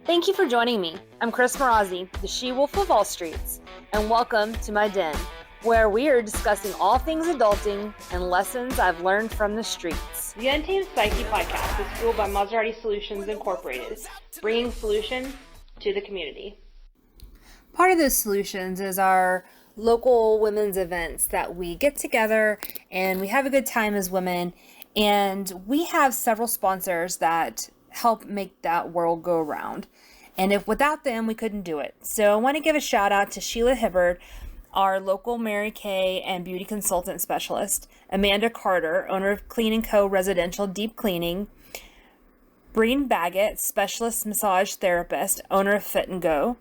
Thank you for joining me. I'm Chris Marazzi, the she-wolf of all streets, and welcome to my den, where we are discussing all things adulting and lessons I've learned from the streets. The Untamed Psyche podcast is fueled by Maserati Solutions Incorporated, bringing solutions to the community. Part of those solutions is our local women's events that we get together and we have a good time as women, and we have several sponsors that help make that world go around. And if without them, we couldn't do it. So I want to give a shout out to Sheila Hibbard, our local Mary Kay and beauty consultant specialist, Amanda Carter, owner of Clean & Co. Residential Deep Cleaning, Breen Baggett, specialist massage therapist, owner of Fit & Go,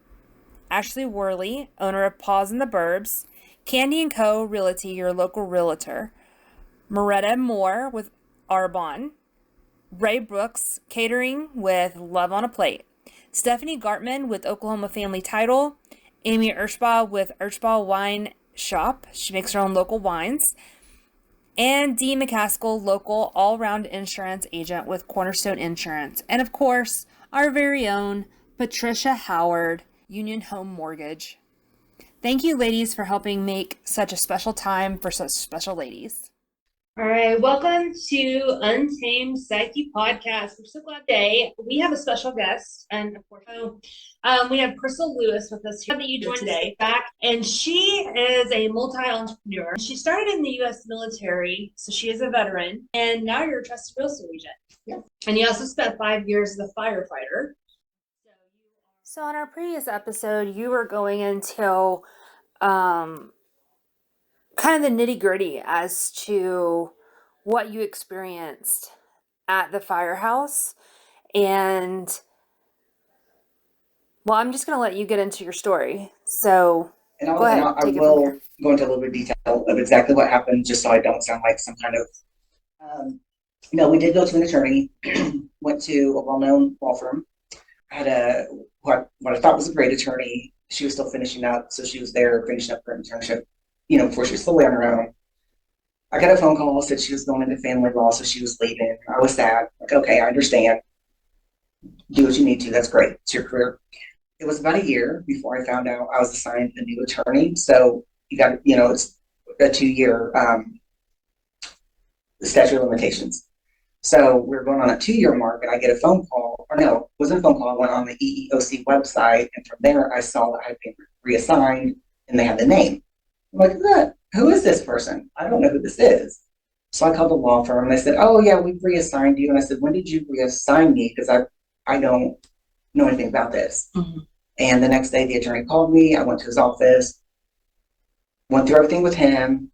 Ashley Worley, owner of Paws in the Burbs, Candy & Co. Realty, your local realtor, Moretta Moore with Arbonne, Ray Brooks Catering with Love on a Plate, Stephanie Gartman with Oklahoma Family Title, Amy Urshbaugh with Urshbaugh Wine Shop. She makes her own local wines. And Dee McCaskill, local all-round insurance agent with Cornerstone Insurance. And of course, our very own Patricia Howard, Union Home Mortgage. Thank you, ladies, for helping make such a special time for such special ladies. All right, welcome to Untamed Psyche podcast. We're so glad today we have a special guest, and of course, we have Crystal Lewis with us here that you joined today back, and she is a multi-entrepreneur. She started in the U.S. military, so she is a veteran, and now you're a trusted real estate agent. Yeah. And you also spent 5 years as a firefighter. So in our previous episode, you were going into kind of the nitty-gritty as to what you experienced at the Firehouse. And, well, I'm just going to let you get into your story. So, I go ahead. will go into a little bit of detail of exactly what happened, just so I don't sound like some kind of, we did go to an attorney, went to a well-known law firm. I had what I thought was a great attorney. She was still finishing up, so she was there finishing up her internship, before she was fully on her own. I got a phone call, said she was going into family law, so she was leaving. I was sad. Like, okay, I understand. Do what you need to. That's great. It's your career. It was about a year before I found out I was assigned a new attorney. So you got, it's a 2-year statute of limitations. So we're going on a 2-year mark, and I get a phone call, or no, it wasn't a phone call. I went on the EEOC website, and from there I saw that I had been reassigned, and they had the name. I'm like, who is this person? I don't know who this is. So I called the law firm, and they said, oh, yeah, we've reassigned you. And I said, when did you reassign me? Because I don't know anything about this. Mm-hmm. And the next day, the attorney called me. I went to his office, went through everything with him.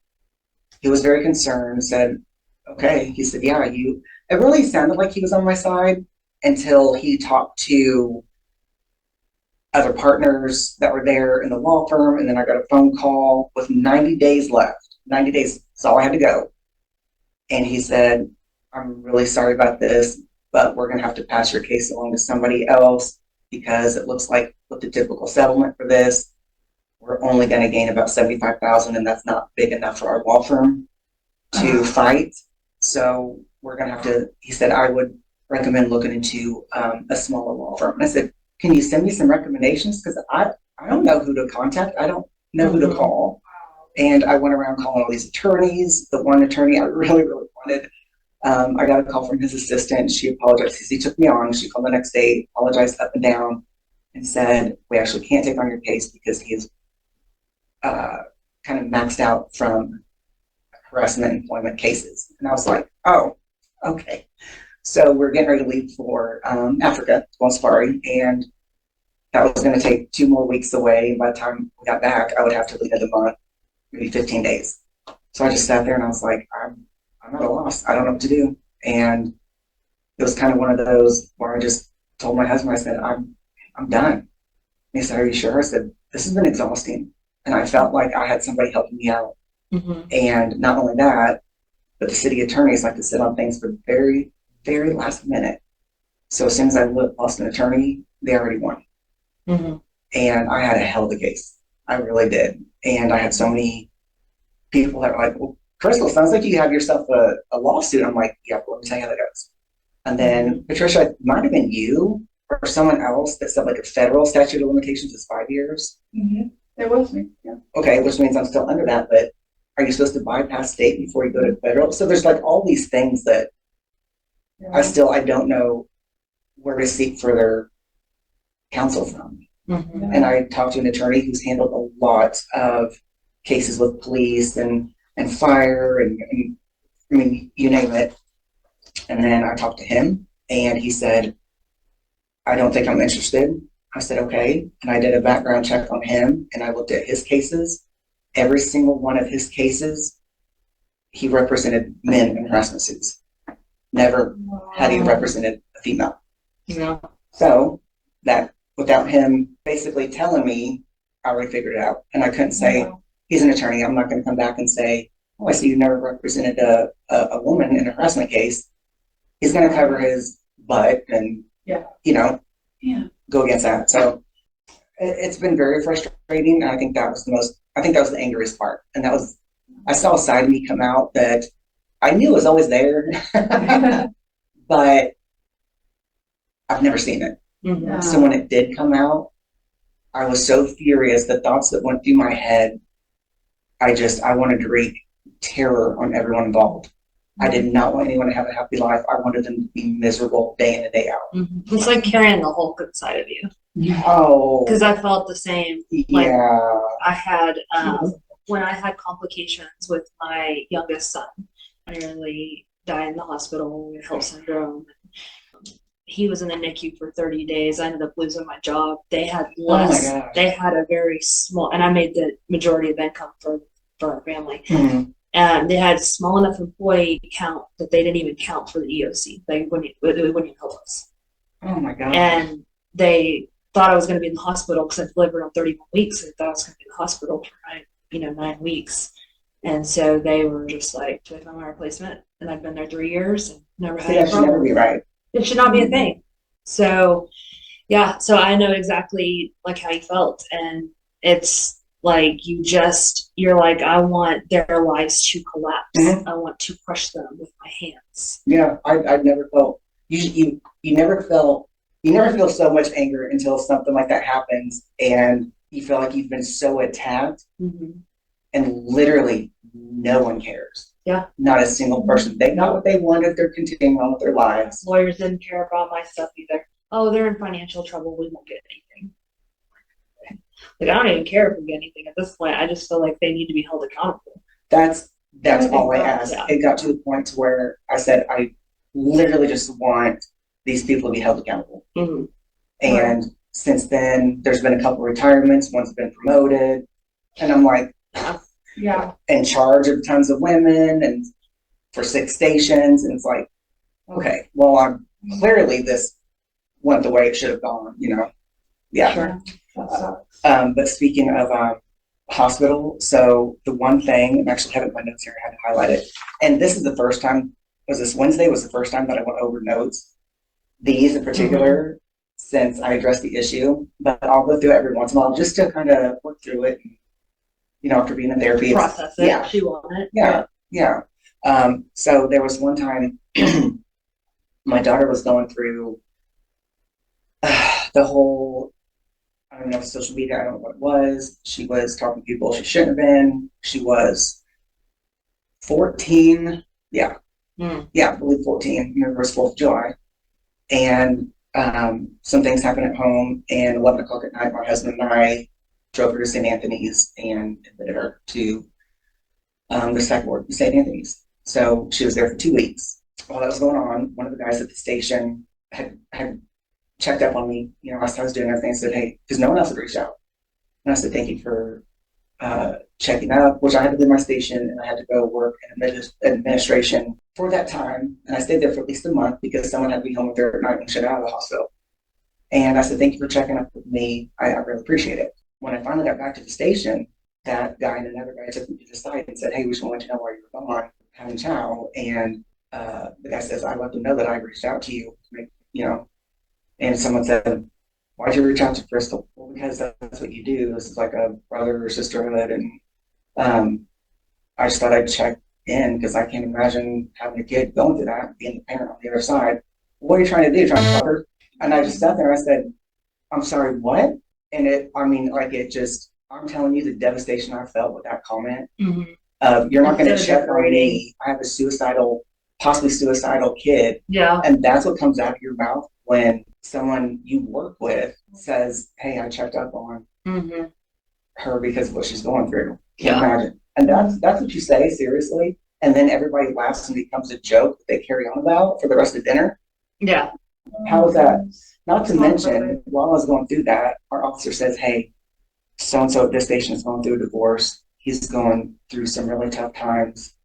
He was very concerned, said, okay. He said, yeah, it really sounded like he was on my side until he talked to other partners that were there in the law firm. And then I got a phone call with 90 days left. 90 days is all I had to go. And he said, I'm really sorry about this, but we're going to have to pass your case along to somebody else because it looks like with the typical settlement for this, we're only going to gain about $75,000, and that's not big enough for our law firm to fight. So we're going to have to, he said, I would recommend looking into a smaller law firm. And I said, can you send me some recommendations? Because I don't know who to contact. I don't know who to call. And I went around calling all these attorneys. The one attorney I really, really wanted, I got a call from his assistant. She apologized because he took me on. She called the next day, apologized up and down, and said, we actually can't take on your case because he is kind of maxed out from harassment employment cases. And I was like, oh, okay. So we're getting ready to leave for Africa, on safari, and that was going to take 2 more weeks away. And by the time we got back, I would have to leave in a month, maybe 15 days. So I just sat there and I was like, I'm at a loss. I don't know what to do. And it was kind of one of those where I just told my husband, I said, I'm done. And he said, are you sure? I said, this has been exhausting. And I felt like I had somebody helping me out. Mm-hmm. And not only that, but the city attorneys like to sit on things for the very, very last minute. So as soon as I lost an attorney, they already won. Mm-hmm. And I had a hell of a case. I really did. And I had so many people that were like, well, Crystal, sounds like you have yourself a lawsuit. I'm like, yeah, but let me tell you how that goes. And then, Patricia, it might have been you or someone else that said like a federal statute of limitations is 5 years. There was me. Yeah. Okay, which means I'm still under that, but are you supposed to bypass state before you go to federal? So there's like all these things that I don't know where to seek further counsel from. And I talked to an attorney who's handled a lot of cases with police and fire and I mean, you name it. And then I talked to him and he said, I don't think I'm interested. I said, okay. And I did a background check on him and I looked at his cases. Every single one of his cases, he represented men in harassment suits. Never had he represented a female. Yeah. So that without him basically telling me, I already figured it out. And I couldn't say, he's an attorney. I'm not going to come back and say, oh, I see you never represented a woman in a harassment case. He's going to cover his butt and, go against that. So it's been very frustrating. And I think that was the angriest part. And I saw a side of me come out that I knew was always there, but I've never seen it. So when it did come out, I was so furious. The thoughts that went through my head, I wanted to wreak terror on everyone involved. I did not want anyone to have a happy life. I wanted them to be miserable day in and day out. It's like carrying the Hulk inside of you. Oh, because I felt the same. Like, I had when I had complications with my youngest son, I nearly died in the hospital with HELLP syndrome. He was in the NICU for 30 days. I ended up losing my job. They had less. They had a very small, and I made the majority of income for our family. And they had small enough employee count that they didn't even count for the EOC. They wouldn't even help us. Oh my God. And they thought I was going to be in the hospital because I delivered on 31 weeks. They thought I was going to be in the hospital for 9 weeks. And so they were just like, do I find my replacement? And I've been there 3 years and never had that should never be right. It should not be a thing. So, yeah, so I know exactly like how you felt. And it's like you're like, I want their lives to collapse. I want to crush them with my hands. Yeah, I've never felt, you never feel so much anger until something like that happens and you feel like you've been so attacked and literally no one cares. Yeah. Not a single person. They got what they wanted. They're continuing on with their lives. Lawyers didn't care about my stuff either. Oh, they're in financial trouble. We won't get anything. Like, I don't even care if we get anything at this point. I just feel like they need to be held accountable. That's all I asked. Yeah. It got to the point to where I said, I literally just want these people to be held accountable. And since then, there's been a couple retirements. One's been promoted. And I'm like, in charge of tons of women and for 6 stations. And it's like, okay, well, I'm clearly this went the way it should have gone, Yeah. Sure. But speaking of hospital, so the one thing, I'm actually having my notes here, I had to highlight it. And this is the first time, Wednesday was the first time that I went over notes. These in particular, since I addressed the issue, but I'll go through it every once in a while just to kind of work through it. And, after being in therapy, process it, chew on it. Yeah. So there was one time my daughter was going through the whole, I don't know, social media, I don't know what it was. She was talking to people she shouldn't have been. She was 14. Yeah, I believe 14. Remember, it was 4th of July. And some things happened at home. And 11 o'clock at night, my husband and I drove her to St. Anthony's and admitted her to the psych ward in St. Anthony's. So she was there for 2 weeks. While that was going on, one of the guys at the station had checked up on me, as I was doing everything. I said, hey, because no one else had reached out. And I said, thank you for checking up, which I had to leave my station and I had to go work in administration for that time. And I stayed there for at least a month because someone had to be home with her at night when she got out of the hospital. And I said, thank you for checking up with me. I really appreciate it. When I finally got back to the station, that guy and another guy took me to the side and said, hey, we just want to let you know where you were gone, having chow. And the guy says, I let them know that I reached out to you, and someone said, why'd you reach out to Crystal? Well, because that's what you do. This is like a brother or sisterhood. And I just thought I'd check in because I can't imagine having a kid going through that, being the parent on the other side. What are you trying to do? Trying to fuck her? And I just sat there and I said, I'm sorry, what? And I'm telling you the devastation I felt with that comment. You're not going to check on me. I have a possibly suicidal kid. Yeah. And that's what comes out of your mouth when someone you work with says, hey, I checked up on her because of what she's going through. Can't imagine. And that's what you say, seriously. And then everybody laughs and it becomes a joke that they carry on about for the rest of dinner. Yeah. How is that? Not to mention, while I was going through that, our officer says, hey, so-and-so at this station is going through a divorce. He's going through some really tough times.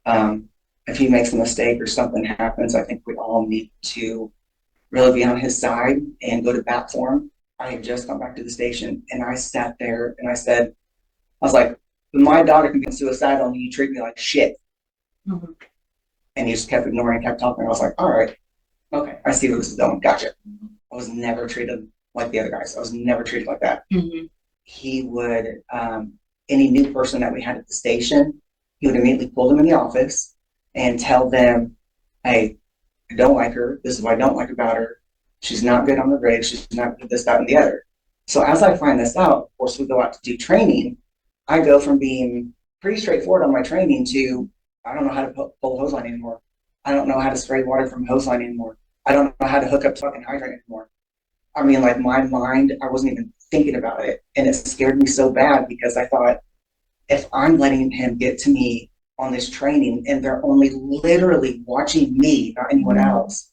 If he makes a mistake or something happens, I think we all need to really be on his side and go to bat for him. I had just gone back to the station and I sat there and I was like, my daughter can be suicidal and you treat me like shit. And he just kept ignoring, kept talking. I was like, all right, okay, I see where this is going. Gotcha. I was never treated like the other guys. I was never treated like that. He would, any new person that we had at the station, he would immediately pull them in the office and tell them, hey, I don't like her. This is what I don't like about her. She's not good on the rig. She's not good this, that, and the other. So as I find this out, of course, we go out to do training. I go from being pretty straightforward on my training to, I don't know how to pull a hose line anymore. I don't know how to spray water from a hose line anymore. I don't know how to hook up to fucking hydrant anymore. I mean, like my mind, I wasn't even thinking about it. And it scared me so bad because I thought, if I'm letting him get to me on this training and they're only literally watching me, not anyone else,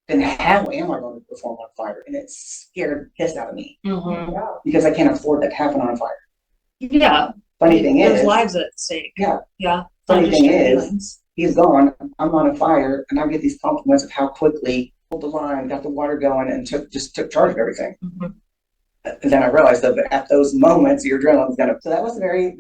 then how am I going to perform on fire? And it scared the piss out of me because I can't afford that to happen on fire. Yeah. Funny thing There's is, lives at stake. Yeah. Yeah. Funny thing is, he's gone. I'm on a fire, and I get these compliments of how quickly pulled the line, got the water going, and took charge of everything. And then I realized that at those moments, your adrenaline's gonna. So that was very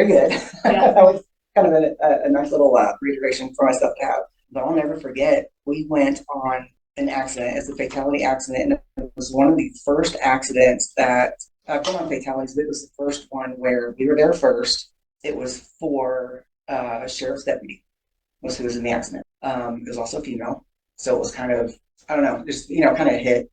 good. Yeah. That was kind of a nice little reiteration for myself to have. But I'll never forget. We went on an accident. It's a fatality accident, and it was one of the first accidents that. Come on, fatalities. It was the first one where we were there first. It was for a sheriff's deputy was who was in the accident. It was also a female. So it was kind of, I don't know, just, kind of hit.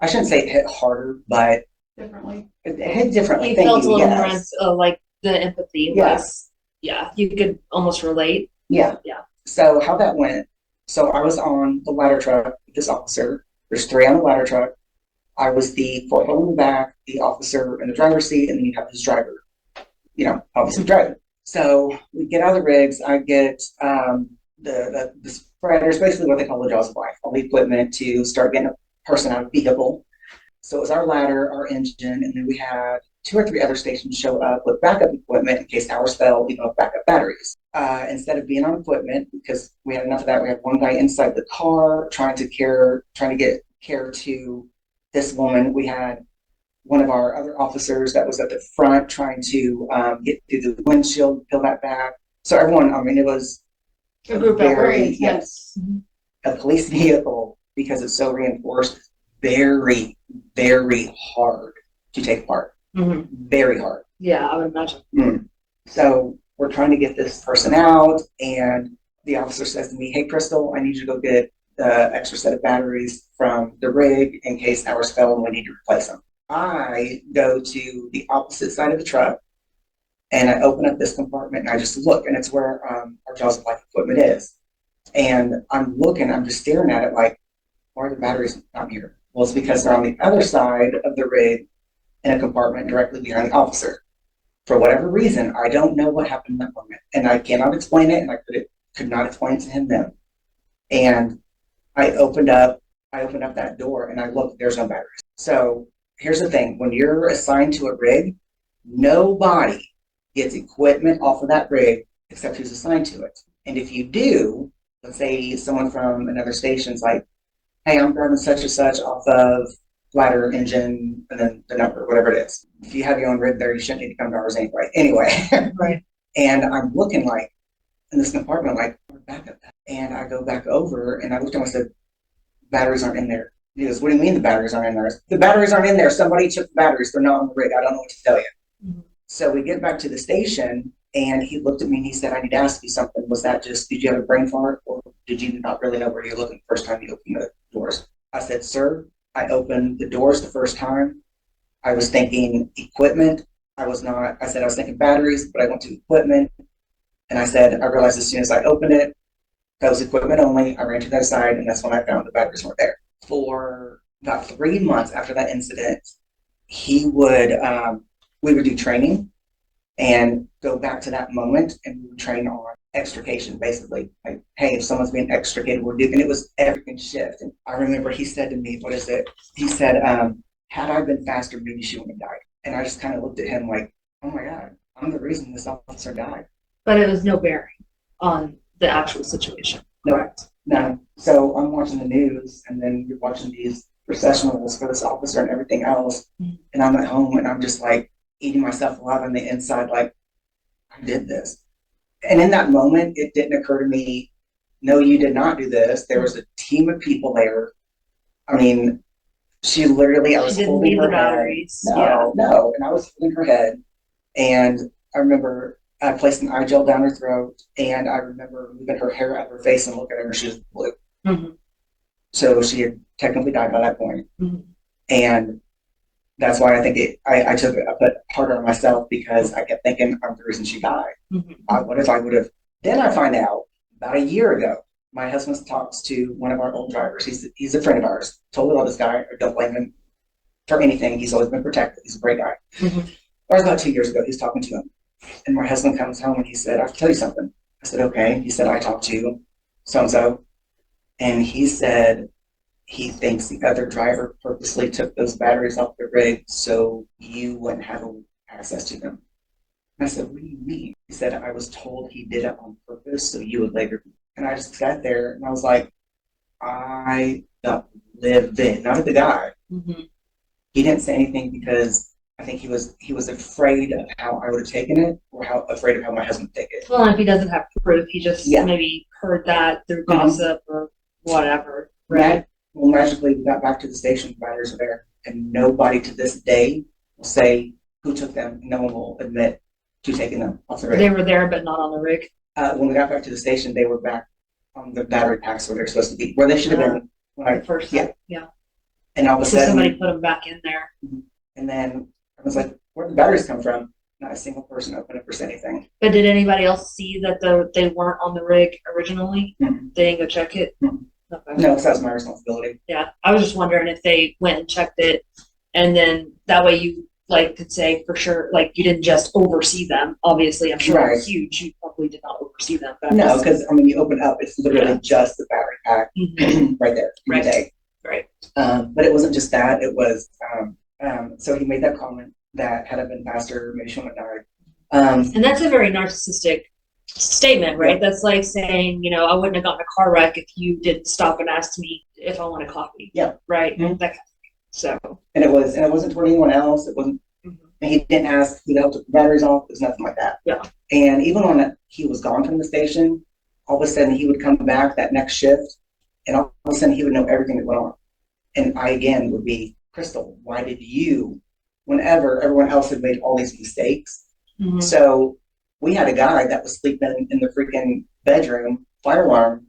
I shouldn't say it hit harder, but Differently. it hit differently. You felt a little more like the empathy was, you could almost relate. Yeah. So how that went, so I was on the ladder truck with this officer. There's 3 on the ladder truck. I was the porthole in the back, the officer in the driver's seat, and then you have his driver, obviously driving. So we get out of the rigs. I get the spreaders, basically what they call the jaws of life, all the equipment to start getting a person out of the vehicle. So it was our ladder, our engine, and then we had 2 or 3 other stations show up with backup equipment in case ours fell, with backup batteries. Instead of being on equipment, because we had enough of that, we had one guy inside the car trying to get care to this woman. We had one of our other officers that was at the front trying to get through the windshield, peel that back. So everyone, it was a group very, yes, a police vehicle, because it's so reinforced, very, very hard to take apart. Very hard. Yeah, I would imagine. So we're trying to get this person out, and the officer says to me, hey, Crystal, I need you to go get the extra set of batteries from the rig in case ours fell and we need to replace them. I go to the opposite side of the truck and I open up this compartment and I just look, and it's where our jaws of life equipment is. And I'm just staring at it like, why are the batteries not here? Well, it's because they're on the other side of the rig in a compartment directly behind the officer. For whatever reason, I don't know what happened in that moment, and I cannot explain it, and I could not explain it to him then. And I opened up that door and I looked, there's no batteries. So here's the thing, when you're assigned to a rig, nobody gets equipment off of that rig except who's assigned to it. And if you do, let's say someone from another station's like, hey, I'm grabbing such and such off of ladder, engine, and then the number, whatever it is. If you have your own rig there, you shouldn't need to come to ours anyway. Right. And I'm looking like in this compartment, like, back up. And I go back over and I looked at him and said, batteries aren't in there. He goes, what do you mean the batteries aren't in there? The batteries aren't in there. Somebody took the batteries. They're not on the rig. I don't know what to tell you. So we get back to the station and he looked at me and he said, I need to ask you something. Was that just, did you have a brain fart, or did you not really know where you're looking the first time you opened the doors? I said, sir, I opened the doors the first time. I was thinking equipment. I said I was thinking batteries, but I went to equipment. And I said, I realized as soon as I opened it, that was equipment only. I ran to that side, and that's when I found the batteries weren't there. For about 3 months after that incident, we would do training and go back to that moment, and we would train on extrication, basically. Like, hey, if someone's being extricated, we're doing, and it was every shift. And I remember he said to me, what is it? He said, had I been faster, maybe she wouldn't have died. And I just kind of looked at him like, oh my God, I'm the reason this officer died. But it was no bearing on the actual situation. No, Correct. no. So I'm watching the news, and then you're watching these processionals for this officer and everything else. Mm-hmm. And I'm at home, and I'm just like eating myself alive on the inside, like, I did this. And in that moment, it didn't occur to me, no, you did not do this. There was a team of people there. I mean, she literally, I was holding her head. No. And I was holding her head. And I remember I placed an eye gel down her throat, and I remember moving her hair out of her face and looking at her, and she was blue. Mm-hmm. So she had technically died by that point. Mm-hmm. And that's why I think I put harder on myself, because I kept thinking I'm the reason she died. Mm-hmm. What if I would have? Then I find out about a year ago, my husband talks to one of our old drivers. He's a friend of ours. Totally love this guy. I don't blame him for anything. He's always been protected. He's a great guy. Mm-hmm. It was about 2 years ago. He's talking to him. And my husband comes home and he said, I have to tell you something. I said, okay. He said, I talked to so-and-so. And he said he thinks the other driver purposely took those batteries off the rig so you wouldn't have access to them. And I said, what do you mean? He said, I was told he did it on purpose so you would later. And I just sat there and I was like, I got livid. Not at the guy. Mm-hmm. He didn't say anything because I think he was afraid of how I would have taken it, or afraid of how my husband would take it. Well, and if he doesn't have proof, he just maybe heard that through gossip or whatever. Right. Well, magically, we got back to the station, the batteries are there, and nobody to this day will say who took them. No one will admit to taking them off the rig. They were there, but not on the rig. When we got back to the station, they were back on the battery packs where they're supposed to be, where they should have been. When I first, yeah. And all of a so sudden, somebody put them back in there. And then I was like, where'd the batteries come from? Not a single person opened up or said anything. But did anybody else see that they weren't on the rig originally? Mm-hmm. They didn't go check it? Mm-hmm. Okay. No, because that was my responsibility. Yeah, I was just wondering if they went and checked it, and then that way you could say for sure, you didn't just oversee them. Obviously, I'm sure they're huge. You probably did not oversee them. But no, because you open up, it's literally just the battery pack right there. Right. Right. But it wasn't just that. It was so he made that comment that had I been faster, maybe she wouldn't have died. And that's a very narcissistic statement, right? Yeah. That's like saying, I wouldn't have gotten a car wreck if you didn't stop and ask me if I want a coffee. Yeah. Right. Mm-hmm. That kind of thing. So. And it wasn't toward anyone else. It wasn't. Mm-hmm. And he didn't ask who the hell took the batteries off. It was nothing like that. Yeah. And even when he was gone from the station, all of a sudden he would come back that next shift, and all of a sudden he would know everything that went on. And I again would be, Crystal, why did you, whenever everyone else had made all these mistakes? Mm-hmm. So we had a guy that was sleeping in the freaking bedroom, fire alarm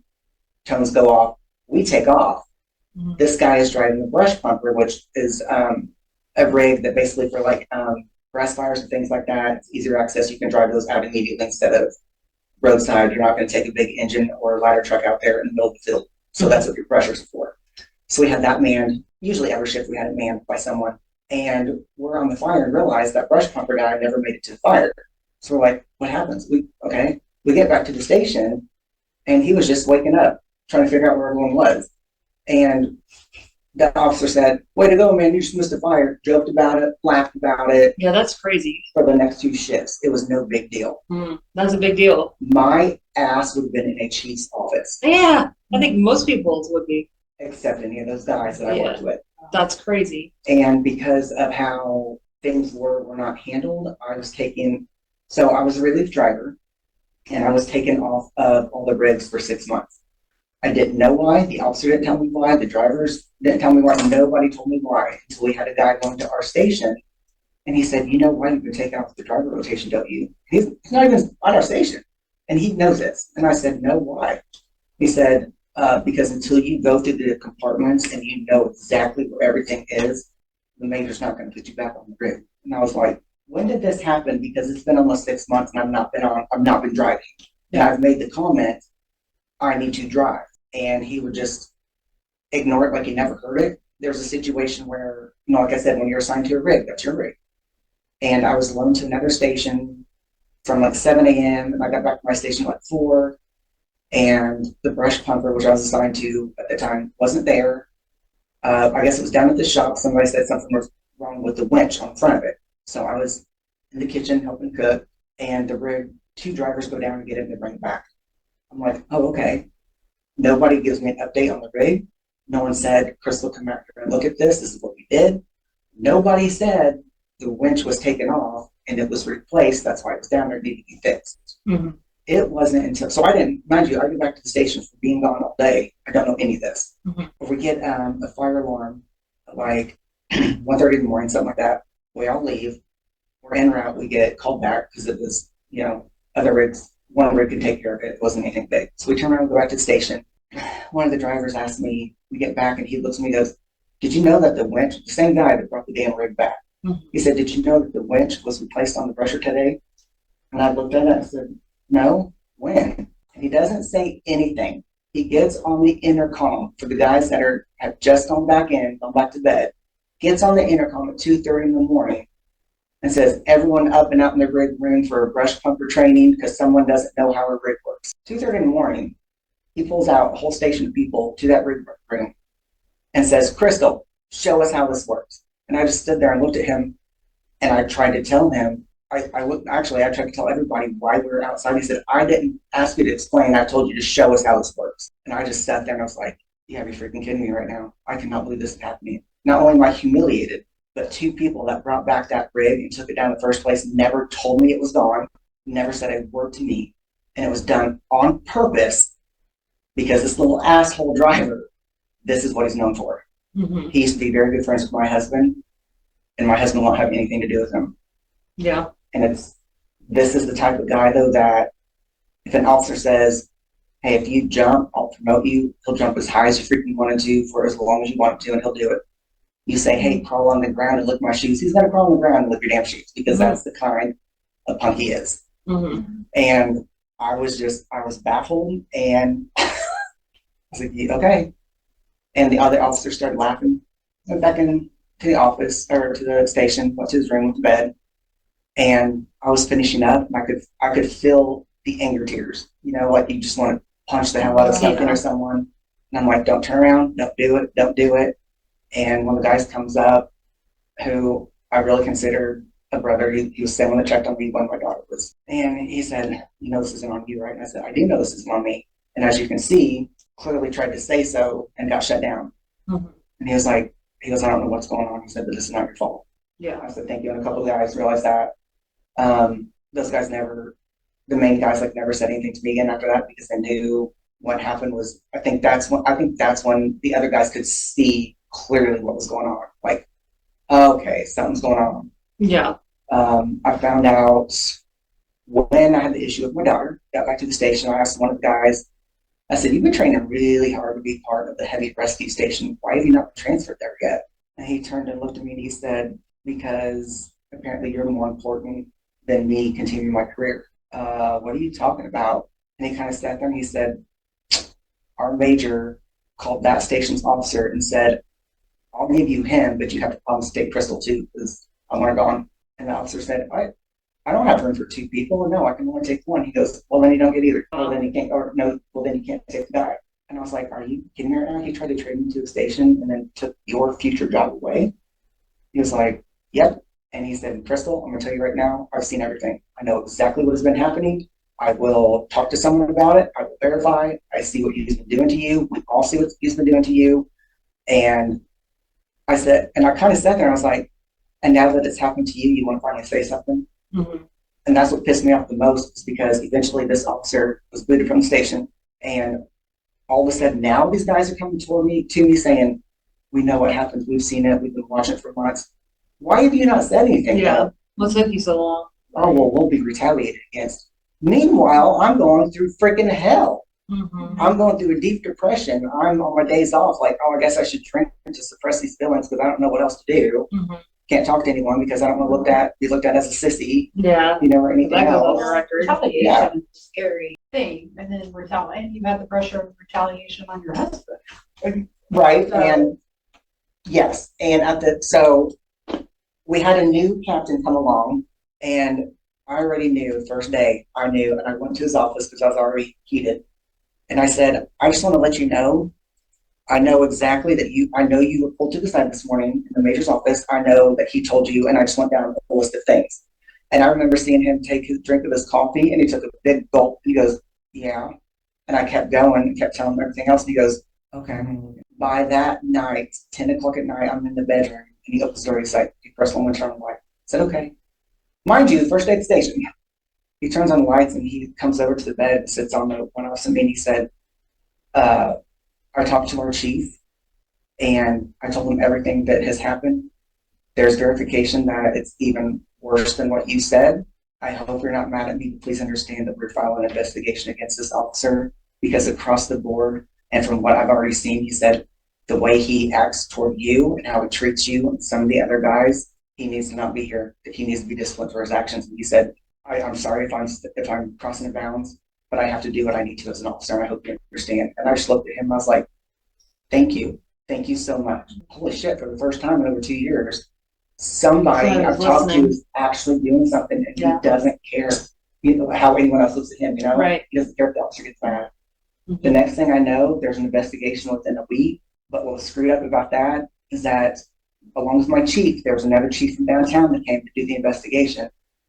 tones go off, we take off. Mm-hmm. This guy is driving the brush pumper, which is a rig that basically for grass fires and things like that, it's easier access. You can drive those out immediately instead of roadside. You're not going to take a big engine or a ladder truck out there in the middle of the field. So mm-hmm. that's what your brushers are for. So we had that manned. Usually every shift we had it manned by someone. And we're on the fire and realize that brush pumper guy never made it to the fire. So we're like, what happens? We get back to the station, and he was just waking up, trying to figure out where everyone was. And the officer said, way to go, man, you just missed a fire. Joked about it, laughed about it. Yeah, that's crazy. For the next 2 shifts. It was no big deal. That's a big deal. My ass would have been in a chief's office. Yeah, I think most people's would be. Except any of those guys that I worked with. That's crazy. And because of how things were not handled, I was a relief driver, and I was taken off of all the rigs for 6 months. I didn't know why. The officer didn't tell me why. The drivers didn't tell me why. Nobody told me why until we had a guy going to our station, and he said, you know why you've been taken off the driver rotation, don't you? He's not even on our station, and he knows this. And I said, no, why? He said, because until you go through the compartments and you know exactly where everything is, the major's not going to put you back on the rig. And I was like, when did this happen? Because it's been almost 6 months and I've not been driving. And I've made the comment, I need to drive. And he would just ignore it like he never heard it. There's a situation where, like I said, when you're assigned to a rig, that's your rig. And I was loaned to another station from like 7 a.m. and I got back to my station like 4. And the brush pumper, which I was assigned to at the time, wasn't there. I guess it was down at the shop. Somebody said something was wrong with the winch on front of it. So I was in the kitchen helping cook, and the rig, 2 drivers go down and get it and they bring it back. I'm like, oh, okay. Nobody gives me an update on the rig. No one said, Crystal, come out here and look at this. This is what we did. Nobody said the winch was taken off and it was replaced. That's why it was down there, needed to be fixed. Mm-hmm. It wasn't until, so I didn't, mind you, I go back to the station for being gone all day. I don't know any of this. Mm-hmm. If we get a fire alarm at like 1:30 in the morning, something like that, we all leave. We're en route, we get called back because it was, other rigs, one rig could take care of it. It wasn't anything big. So we turn around and go back to the station. One of the drivers asked me, we get back and he looks at me and goes, did you know that the winch, the same guy that brought the damn rig back, he said, did you know that the winch was replaced on the brusher today? And I looked at it and I said, no, when? And he doesn't say anything. He gets on the intercom for the guys that have just gone back to bed, gets on the intercom at 2:30 in the morning and says, everyone up and out in the rig room for brush pumper training because someone doesn't know how a rig works. 2:30 in the morning, he pulls out a whole station of people to that rig room and says, Crystal, show us how this works. And I just stood there and looked at him and I tried to tell him, I tried to tell everybody why we were outside. He said, I didn't ask you to explain. I told you to show us how this works. And I just sat there and I was like, you gotta be freaking kidding me right now. I cannot believe this is happening. Not only am I humiliated, but 2 people that brought back that rig and took it down in the first place never told me it was gone, never said a word to me. And it was done on purpose because this little asshole driver, this is what he's known for. Mm-hmm. He used to be very good friends with my husband, and my husband won't have anything to do with him. Yeah. And this is the type of guy, though, that if an officer says, hey, if you jump, I'll promote you, he'll jump as high as you freaking want to for as long as you want to, and he'll do it. You say, hey, crawl on the ground and lick my shoes, he's going to crawl on the ground and lick your damn shoes because that's the kind of punk he is. Mm-hmm. And I was baffled, and I was like, okay. And the other officer started laughing. Went back into the office or to the station, went to his room, went to bed. And I was finishing up, and I could feel the anger tears. Like you just want to punch the hell out of something or someone. And I'm like, don't turn around, don't do it. And one of the guys comes up, who I really considered a brother. He was someone that checked on me when my daughter was. And he said, this isn't on you, right? And I said, I do know this isn't on me. And as you can see, clearly tried to say so and got shut down. Mm-hmm. And he goes, I don't know what's going on. He said, but this is not your fault. Yeah. I said, thank you. And a couple of guys realized that. Those guys the main guys never said anything to me again after that because they knew what happened was, I think that's when the other guys could see clearly what was going on. Like, okay, something's going on. Yeah. I found out when I had the issue with my daughter, got back to the station, I asked one of the guys, I said, you've been training really hard to be part of the heavy rescue station. Why have you not been transferred there yet? And he turned and looked at me and he said, because apparently you're more important than me continuing my career. What are you talking about? And he kind of sat there and he said, our major called that station's officer and said, I'll give you him, but you have to promise to take Crystal too, because I want her gone. And the officer said, I don't have room for 2 people. No, I can only take 1. He goes, well, then you don't get either. Well, then you can't, or no, well, then you can't take the guy. And I was like, are you kidding me right now? He tried to trade me to a station and then took your future job away. He was like, yep. And he said, Crystal, I'm going to tell you right now, I've seen everything. I know exactly what has been happening. I will talk to someone about it. I will verify. I see what he's been doing to you. We all see what he's been doing to you. And I said, and I kind of sat there and I was like, and now that it's happened to you, you want to finally say something? Mm-hmm. And that's what pissed me off the most, is because eventually this officer was booted from the station, and all of a sudden now these guys are coming to me saying, we know what happens, we've seen it, we've been watching it for months. Why have you not said anything? Yeah. What took you so long? Oh, well, we'll be retaliated against. Meanwhile, I'm going through freaking hell. Mm-hmm. I'm going through a deep depression. I'm on my days off, like, oh, I guess I should drink to suppress these feelings because I don't know what else to do. Mm-hmm. Can't talk to anyone because I don't want to be looked at as a sissy, Yeah. or anything That goes on else. your record. Retaliation Yeah. is a scary thing, and then retaliation. You have the pressure of retaliation on your husband. Right, So- and yes, and so we had a new captain come along, and I already knew the first day. I knew, and I went to his office because I was already heated, and I said, I just want to let you know. I know exactly that I know you were pulled to the side this morning in the major's office. I know that he told you, and I just went down a list of things. And I remember seeing him take his drink of his coffee, and he took a big gulp. He goes, yeah. And I kept going and kept telling him everything else. And he goes, okay. By that night, 10 o'clock at night, I'm in the bedroom, and he opens the door. He's like, you press one, turn on the light. I said, okay. Mind you, the first day at the station, he turns on the lights, and he comes over to the bed and sits on the one opposite me, and he said, I talked to our chief, and I told him everything that has happened. There's verification that it's even worse than what you said. I hope you're not mad at me, but please understand that we're filing an investigation against this officer because across the board, and from what I've already seen, he said the way he acts toward you and how he treats you and some of the other guys, he needs to not be here. He needs to be disciplined for his actions. And he said, I'm sorry if I'm crossing the bounds, but I have to do what I need to as an officer, and I hope you understand. And I just looked at him, I was like, thank you so much. Holy shit, for the first time in over 2 years, somebody I've talked to is actually doing something, and he doesn't care how anyone else looks at him, Right. He doesn't care if the officer gets mad. Mm-hmm. The next thing I know, there's an investigation within a week, but what was screwed up about that is that along with my chief, there was another chief from downtown that came to do the investigation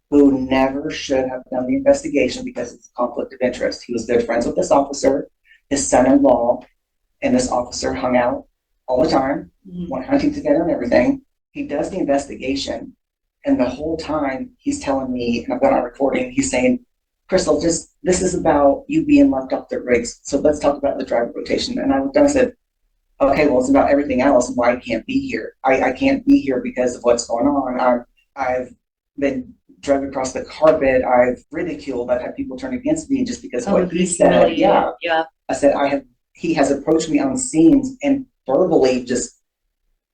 who never should have done the investigation because it's a conflict of interest. He was good friends with this officer, his son-in-law, and this officer hung out all the time, went hunting together and everything. He does the investigation, and the whole time he's telling me, and I've got on recording, he's saying, Crystal, this is about you being left off the rigs. So let's talk about the driver rotation. And I said, okay, well, it's about everything else and why I can't be here. I can't be here because of what's going on. I've been dragged across the carpet. I've ridiculed. I've had people turn against me just because of what he said. Yeah. I said, he has approached me on scenes and verbally just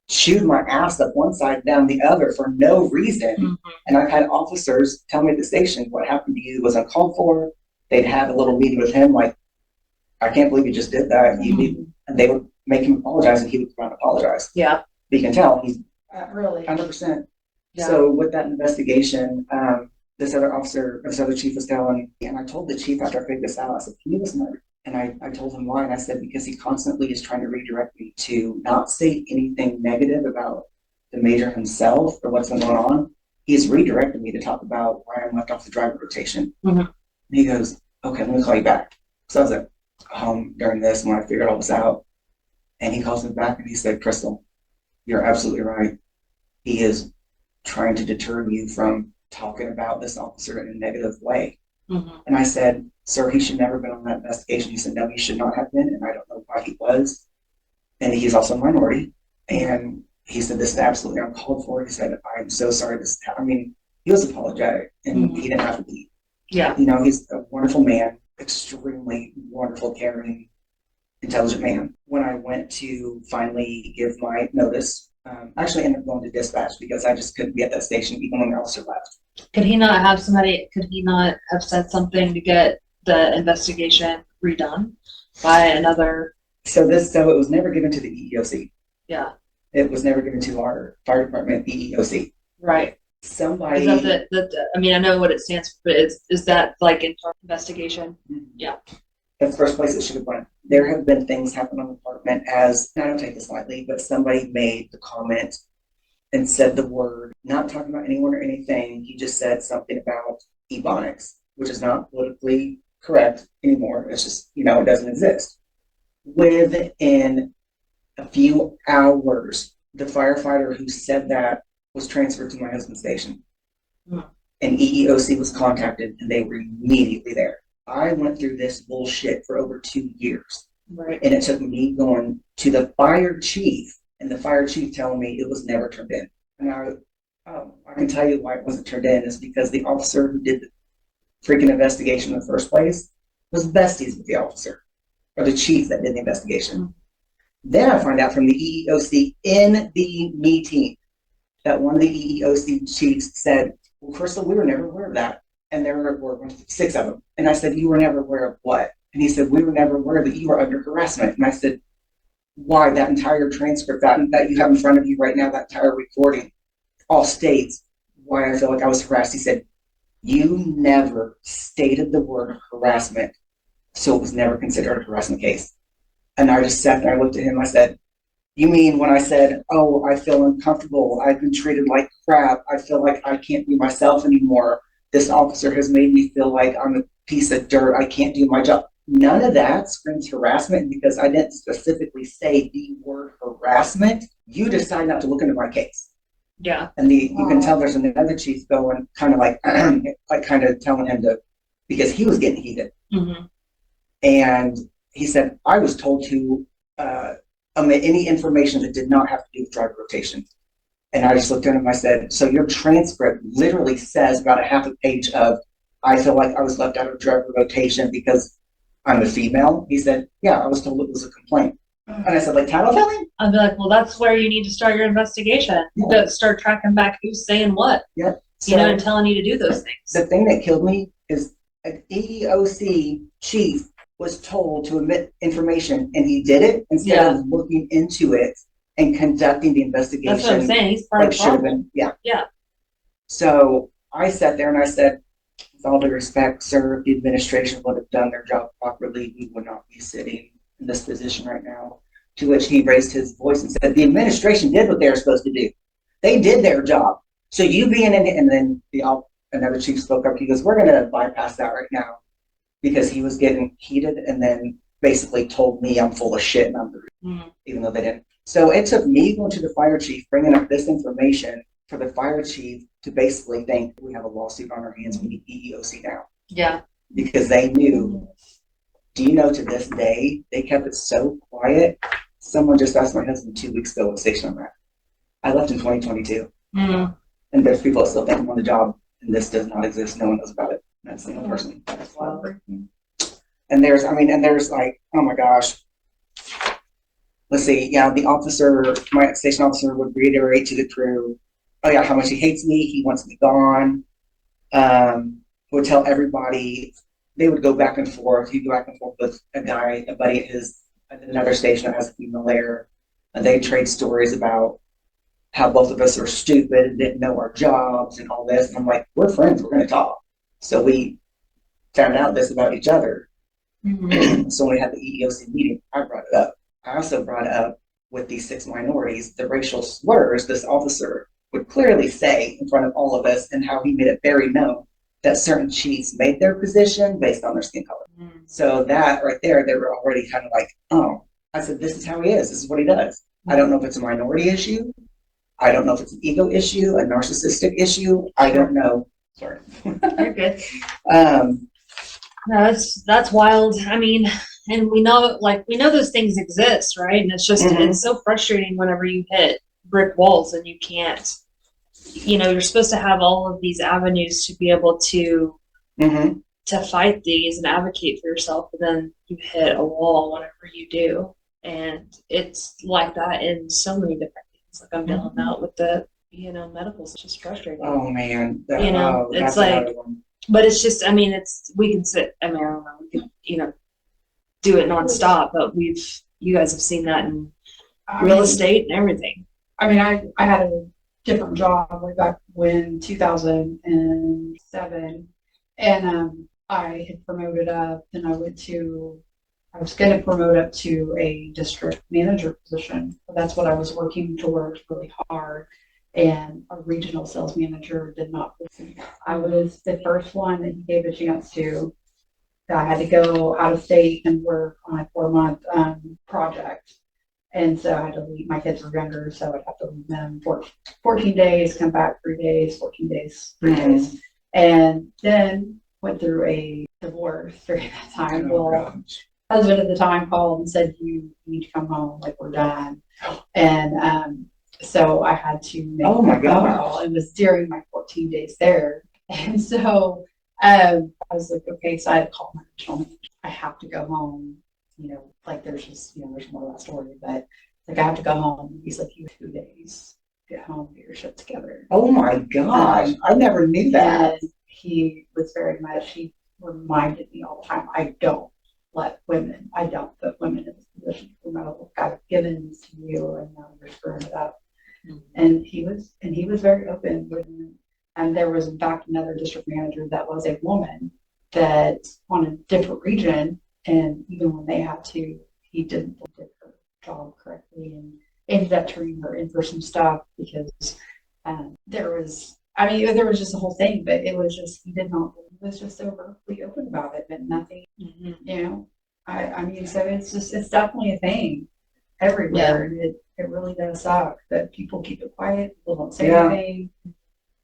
chewed my ass up one side down the other for no reason. Mm-hmm. And I've had officers tell me at the station what happened to you was uncalled for. They'd have a little meeting with him like, I can't believe you just did that. And they would make him apologize, and he would come out and apologize. Yeah. But you can tell he's really 100%. Yeah. So with that investigation, this other chief was telling me, and I told the chief after I figured this out, I said, can you listen to me? And I told him why, and I said, because he constantly is trying to redirect me to not say anything negative about the major himself or what's been going on. He's redirected me to talk about why I'm left off the driver rotation. Mm-hmm. And he goes, okay, let me call you back. So I was at home during this when I figured all this out. And he calls me back and he said, Crystal, you're absolutely right. He is trying to deter you from talking about this officer in a negative way. Mm-hmm. And I said, sir, he should never have been on that investigation. He said, no, he should not have been, and I don't know why he was. And he's also a minority. And he said, this is absolutely uncalled for. He said, I'm so sorry this happened. I mean, he was apologetic, and he didn't have to be. Yeah. He's a wonderful man, extremely wonderful, caring, intelligent man. When I went to finally give my notice, actually ended up going to dispatch because I just couldn't be at that station even when the officer left. Could he not have said something to get the investigation redone by another? So it was never given to the EEOC. Yeah. It was never given to our fire department EEOC. Right. Somebody. Is that I mean, I know what it stands for, but is that like internal investigation? Mm-hmm. Yeah. That's the first place it should have went. There have been things happen on the department and I don't take this lightly, but somebody made the comment and said the word, not talking about anyone or anything. He just said something about ebonics, which is not politically correct anymore. It's just, it doesn't exist. Within a few hours, the firefighter who said that was transferred to my husband's station. Mm. And EEOC was contacted and they were immediately there. I went through this bullshit for over 2 years. Right. And it took me going to the fire chief and the fire chief telling me it was never turned in. And I can tell you why it wasn't turned in is because the officer who did the freaking investigation in the first place was besties with the officer. or the chief that did the investigation. Then I find out from the EEOC in the meeting that one of the EEOC chiefs said, well, Crystal, we were never aware of that. And there were 6 of them. And I said, you were never aware of what? And he said, we were never aware that you were under harassment. And I said, why? That entire transcript that you have in front of you right now, that entire recording, all states why I feel like I was harassed. He said, you never stated the word harassment, so it was never considered a harassment case. And I just sat there, I looked at him, I said, you mean when I said, oh, I feel uncomfortable, I've been treated like crap, I feel like I can't be myself anymore, this officer has made me feel like I'm a piece of dirt, I can't do my job. None of that screams harassment, because I didn't specifically say the word harassment. You decide not to look into my case. Yeah. And you can tell there's another chief going kind of like kind of telling him to, because he was getting heated. Mm-hmm. And he said, I was told to omit any information that did not have to do with driver rotation. And I just looked at him and I said, so your transcript literally says about a half a page of, I feel like I was left out of driver rotation because I'm a female. He said, yeah, I was told it was a complaint. And I said, like, tattletaling? I'd be like, well, that's where you need to start your investigation. Yeah. To start tracking back who's saying what. Yeah. So, and telling you to do those things. The thing that killed me is an EEOC chief was told to omit information, and he did it instead of looking into it and conducting the investigation. That's what I'm saying. He's part of the problem. Yeah. So I sat there and I said, with all due respect, sir, if the administration would have done their job properly, we would not be sitting in this position right now. To which he raised his voice and said, the administration did what they were supposed to do. They did their job. So you being in it, and then another chief spoke up. He goes, we're going to bypass that right now, because he was getting heated and then basically told me I'm full of shit and I'm the reason, even though they didn't. So it took me going to the fire chief, bringing up this information for the fire chief to basically think we have a lawsuit on our hands. We need EEOC now. Yeah. Because they knew. Do you know, to this day, they kept it so quiet. Someone just asked my husband 2 weeks ago what station I'm at. I left in 2022. Mm. And there's people that still think I'm on the job, and this does not exist. No one knows about it. That's the single person. That's wild. And there's like, oh my gosh. Let's see. Yeah, the officer, my station officer, would reiterate to the crew, oh yeah, how much he hates me. He wants me gone. Would tell everybody. They would go back and forth. He'd go back and forth with a buddy at his, at another station that has a female there. And they'd trade stories about how both of us are stupid and didn't know our jobs and all this. And I'm like, we're friends. We're going to talk. So we found out this about each other. Mm-hmm. So when we had the EEOC meeting, I brought it up. I also brought up with these 6 minorities, the racial slurs this officer would clearly say in front of all of us, and how he made it very known that certain chiefs made their position based on their skin color. Mm. So that right there, they were already kind of like, oh, I said, this is how he is. This is what he does. I don't know if it's a minority issue. I don't know if it's an ego issue, a narcissistic issue. I don't know. Sorry. You're good. No, that's wild. I mean, and we know those things exist, right? And it's just, it's so frustrating whenever you hit brick walls and you can't, you're supposed to have all of these avenues to be able to fight these and advocate for yourself, but then you hit a wall whenever you do. And it's like that in so many different things. Like I'm dealing out with the, medical, it's just frustrating. Oh man. It's like, but it's just, we can sit, I don't know, we can, do it nonstop, but you guys have seen that in real estate and everything. I had a different job way back when 2007, and I had promoted up, and I was going to promote up to a district manager position. That's what I was working towards really hard. And a regional sales manager did not listen. I was the first one that he gave a chance to. I had to go out of state and work on a 4-month project. And so I had to leave. My kids were younger, so I'd have to leave them for 14 days, come back 3 days, 14 days, 3 days. And then went through a divorce during that time. Husband at the time called and said, you need to come home, like we're done. And so I had to make a phone call. It was during my 14 days there. And so I was like, okay, so I had to call my regional manager. I have to go home. like there's just, there's more of that story, but like I have to go home. He's like, you have 2 days, get home, get your shit together. Oh my gosh, I never knew that. And he was very much, he reminded me all the time, I don't put women in this position to promote. I've given this to you and now you're screwing it up. Mm-hmm. And he was very open with me. And there was in fact another district manager that was a woman that on a different region, and even when they had to, he didn't do her job correctly and ended up turning her in for some stuff because there was just a whole thing, but it was just, he was just so verbally open about it, but nothing, I mean, so it's definitely a thing everywhere. Yeah. And it really does suck that people keep it quiet, people don't say anything.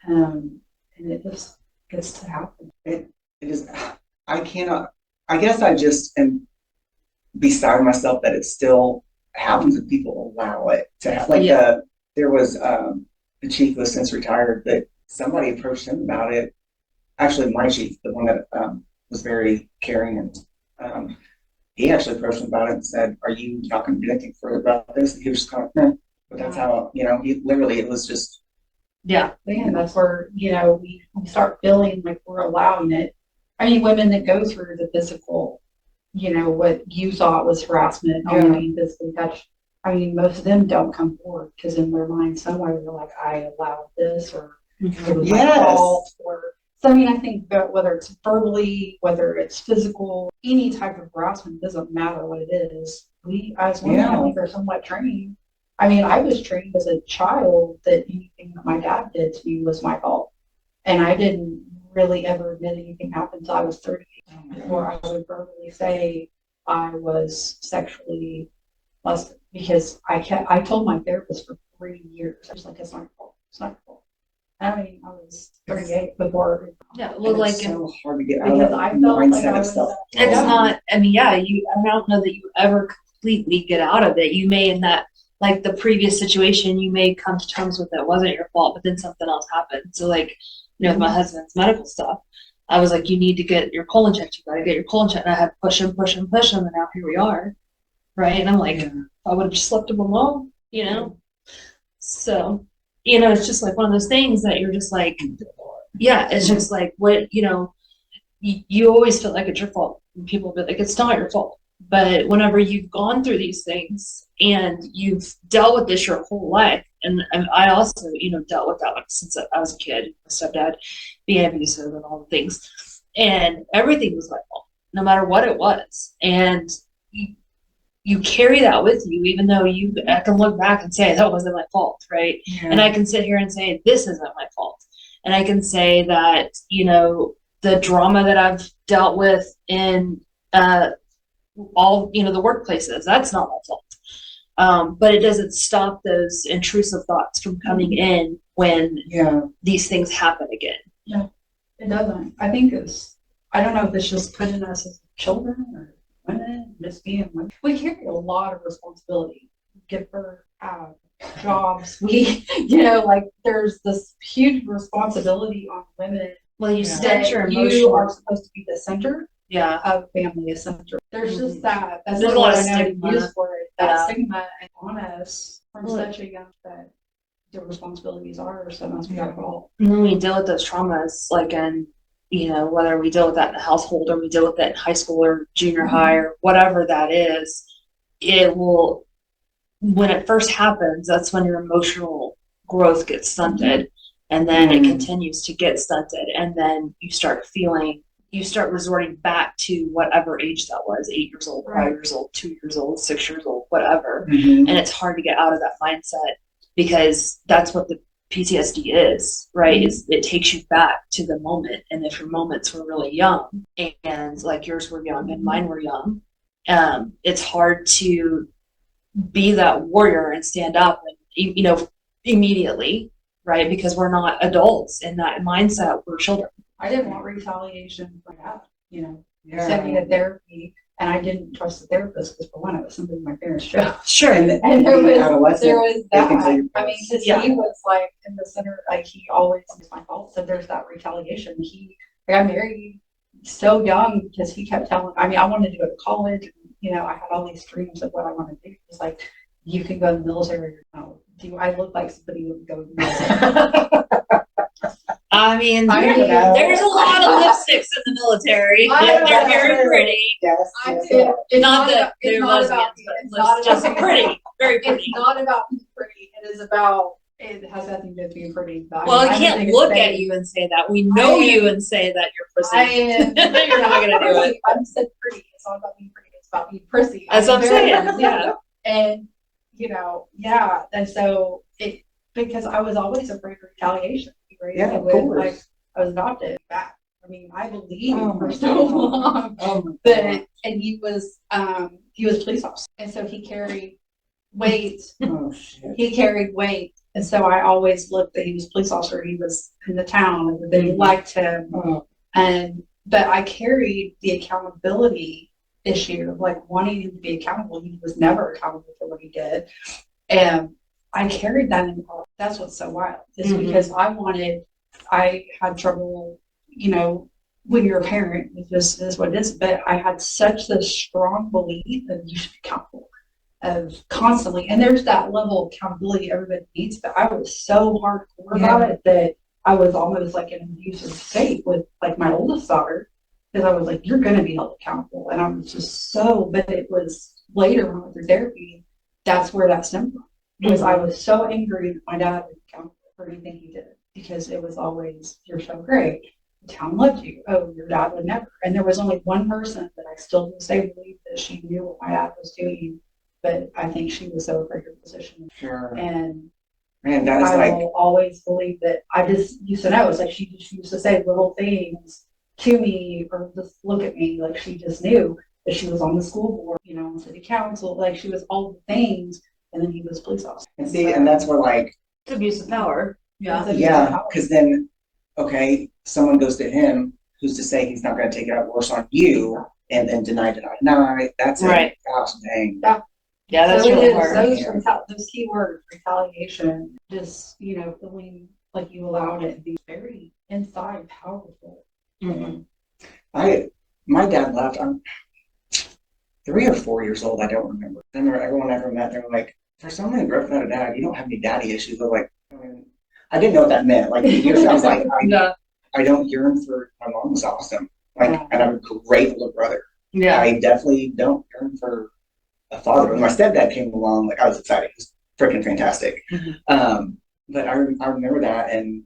And it just gets to happen. It is, I guess I just am beside myself that it still happens and people allow it to happen. There was the chief who has since retired, but somebody approached him about it. Actually, my chief, the one that was very caring, and he actually approached him about it and said, "Are you not going to do anything further about this?" And he was just kind of, but that's how, he literally, it was just. Yeah, that's where, we start feeling like we're allowing it. I mean, women that go through the physical, what you thought was harassment, only being physically touched. I mean, most of them don't come forward because in their mind somewhere they're like, I allowed this, or it was my fault, so I mean, I think that whether it's verbally, whether it's physical, any type of harassment, doesn't matter what it is. We as women, I think, are somewhat trained. I mean, I was trained as a child that anything that my dad did to me was my fault. And I didn't really ever admit anything happened until I was 38 before I would verbally say I was sexually molested, because I told my therapist for 3 years, I was like, it's not your fault. It's not your fault. I mean, I was 38 before. Yeah, well, it's so hard to get out of that mindset of self. It's not, I mean, I don't know that you ever completely get out of it. You may, in that, like the previous situation, you may come to terms with it wasn't your fault, but then something else happened. So like, with my husband's medical stuff, I was like, you need to get your colon checked. You got to get your colon checked. And I had to push him. And now here we are. Right. And I'm like, I would have just left him alone, So, it's just like one of those things that you're just like, it's just like what, you always feel like it's your fault. And people be like, it's not your fault. But whenever you've gone through these things and you've dealt with this your whole life, and I also, dealt with that since I was a kid, my stepdad being abusive and all the things, and everything was my fault, no matter what it was. And you carry that with you, even though I can look back and say that wasn't my fault, right? Yeah. And I can sit here and say this isn't my fault, and I can say that the drama that I've dealt with in all the workplaces, that's not my fault. But it doesn't stop those intrusive thoughts from coming in when these things happen again. Yeah, it doesn't. I think I don't know if it's just put in us as children or women, just being women. We carry a lot of responsibility. Give birth, have jobs. We, like there's this huge responsibility on women. Well, you said you are supposed to be the center. Of family is center. There's just that. That's a lot of stigma. Use for it. That stigma on us from such a young that the responsibilities are, so it must be our fault. And then we deal with those traumas, like in, whether we deal with that in the household or we deal with it in high school or junior high or whatever that is, it will, when it first happens, that's when your emotional growth gets stunted. And then it continues to get stunted. And then you start resorting back to whatever age that was, 8 years old, 5 years old, 2 years old, 6 years old, whatever. And it's hard to get out of that mindset because that's what the PTSD is, right? It takes you back to the moment. And if your moments were really young and like yours were young and mine were young, it's hard to be that warrior and stand up and, immediately, right? Because we're not adults in that mindset, we're children. I didn't want retaliation for that, sent me to therapy, and I didn't trust the therapist because for one, it was something my parents chose. Sure. And there was that. I mean, because he was like in the center, like he always was my fault. So there's that retaliation. He got married so young because he kept telling, I wanted to go to college and you know, I had all these dreams of what I wanted to do. It's like, you can go in the military. No, do I look like somebody who would go in the military? I mean, I don't know. there's a lot of lipsticks in the military. I They're know. very pretty. Yes. It's Not that it's they're not lesbians, about me. but It's not just about me. pretty, very It's pretty. not about being pretty. It is about, it has nothing to do with being pretty. But Well, I'm I the can't biggest look fan. at you and say that. We know I am- you and say that you're I prissy. am. You're not gonna do it. I said pretty. It's not about being pretty. It's about being prissy. That's what I'm very saying. prissy. Yeah. And, you know, yeah. And so because I was always afraid of retaliation. Right? Yeah, of When, course. like, I was adopted back. I mean, I believed Oh for my so God. long Oh my that, and he was a police officer. And so he carried weight. Oh shit. He carried weight. And so I always looked that he was a police officer. He was in the town and they liked him. Oh, But I carried the accountability issue of like wanting him to be accountable. He was never accountable for what he did. And I carried that in all. That's what's so wild. Is because I had trouble, you know, when you're a parent, it just is what it is. But I had such this strong belief that you should be accountable of constantly. And there's that level of accountability everybody needs. But I was so hardcore about it that I was almost like in an abusive state with like my oldest daughter, because I was like, you're going to be held accountable. And I was just but it was later when I went through therapy, that's where that stemmed from. Because I was so angry that my dad was accountable for anything he did, because it was always, you're so great. The town loved you. Oh, your dad would never. And there was only one person that I still to this day believe that she knew what my dad was doing, but I think she was so afraid of her position. sure. And Man, that is I like, will always believe that. I just used to know. It's like she just used to say little things to me or just look at me. Like she just knew that she was on the school board, you know, on city council. Like she was all the things. And then he was a police officer. and see, and that's where like, It's abuse of power. Yeah. yeah, because then, okay, someone goes to him, who's to say he's not going to take it out worse on you, and then deny. That's Right. it. Gosh dang. Yeah, that's so really it is, hard. those key words, retaliation, just, you know, feeling like you allowed it to be very inside powerful. Mhm. My dad left. I'm 3 or 4 years old. I don't remember. Then everyone I ever met, they were like, for someone who grew up without a dad, you don't have any daddy issues. They're like, I didn't know what that meant. Like, years I was like, I don't yearn for, my mom was awesome. Like, and I'm a great little brother. Yeah. I definitely don't yearn for a father. When my stepdad came along, like, I was excited. He was freaking fantastic. But I remember that, and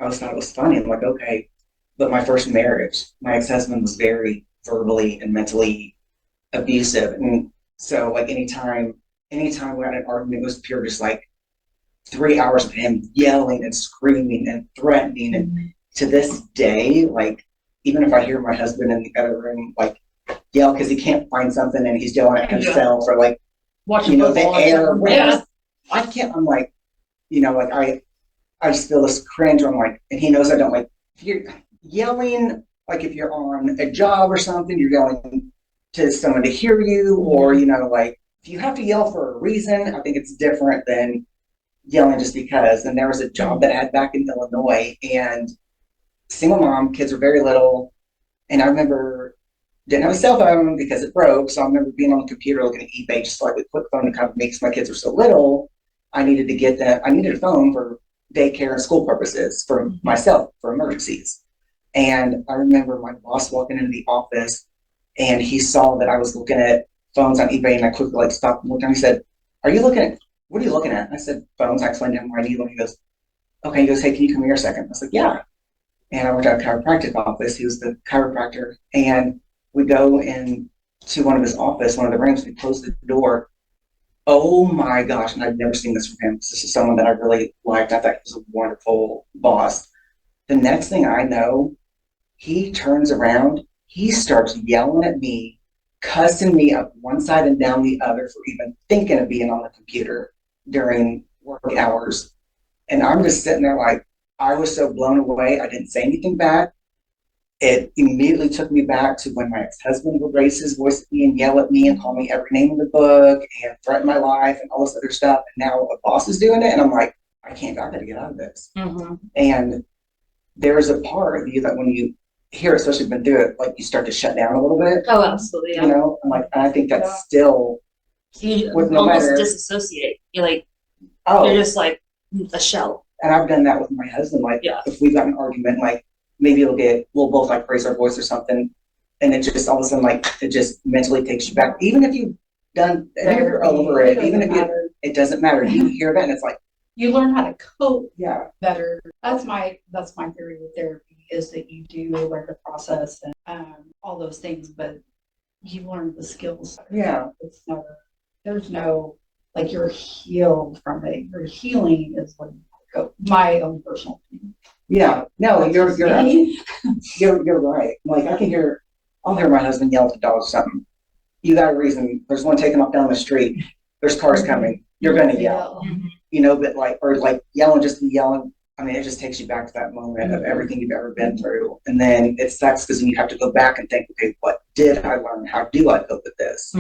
I always thought it was funny. I'm like, okay. But my first marriage, my ex-husband was very verbally and mentally abusive. And so, like, anytime we had an argument, it was pure just like 3 hours of him yelling and screaming and threatening. And to this day, like, even if I hear my husband in the other room, like, yell because he can't find something and he's yelling at himself or like, Watching you know, the air. Yeah. I can't, I'm like, you know, like, I just feel this cringe. I'm like, and he knows I don't like, if you're yelling, like if you're on a job or something, you're yelling to someone to hear you, or, you know, like, if you have to yell for a reason, I think it's different than yelling just because. And there was a job that I had back in Illinois, and single mom, kids were very little, and I remember didn't have a cell phone because it broke, so I remember being on the computer looking at eBay just like a quick phone to kind of make, because my kids were so little, I needed a phone for daycare and school purposes for myself, for emergencies. And I remember my boss walking into the office, and he saw that I was looking at phones on eBay, and I quickly like stopped and looked at him. He said, what are you looking at? I said, phones. I explained to him what I need. And he goes, okay. He goes, hey, can you come here a second? I was like, yeah. And I worked at a chiropractic office. He was the chiropractor. And we go into one of his office, one of the rooms, and we closed the door. Oh my gosh. And I've never seen this from him. This is someone that I really liked. I thought he was a wonderful boss. The next thing I know, he turns around, he starts yelling at me, cussing me up one side and down the other for even thinking of being on the computer during work hours. And I'm just sitting there like, I was so blown away. I didn't say anything back. It immediately took me back to when my ex-husband would raise his voice at me and yell at me and call me every name in the book and threaten my life and all this other stuff. And now a boss is doing it. And I'm like, I gotta get out of this. And there's a part of you that when you here, especially been through it, like you start to shut down a little bit, Oh, absolutely. you Yeah. know, and like, and I think that's still, You with no almost matter, disassociate. You're like, oh, you're just like a shell. and I've done that with my husband. Like, Yeah. if we've got an argument, like maybe we'll both like raise our voice or something, and it just all of a sudden, like, it just mentally takes you back. Even if you've done, even if you're over it, even if it doesn't matter. You hear that, and it's like, you learn how to cope yeah, better. That's my theory with therapy, is that you do learn to process and all those things, but you learn the skills. yeah. It's never, there's no, like, you're healed from it. Your healing is when you go. My own personal opinion. Yeah, no, That's you're just you're me. you're right. Like I'll hear my husband yell at the dog something. You got a reason. There's one taking off down the street. There's cars coming. You're gonna yell, you know. But like, or like yelling just to be yelling. I mean, it just takes you back to that moment of everything you've ever been through, and then it sucks because then you have to go back and think, okay, what did I learn? How do I cope with this?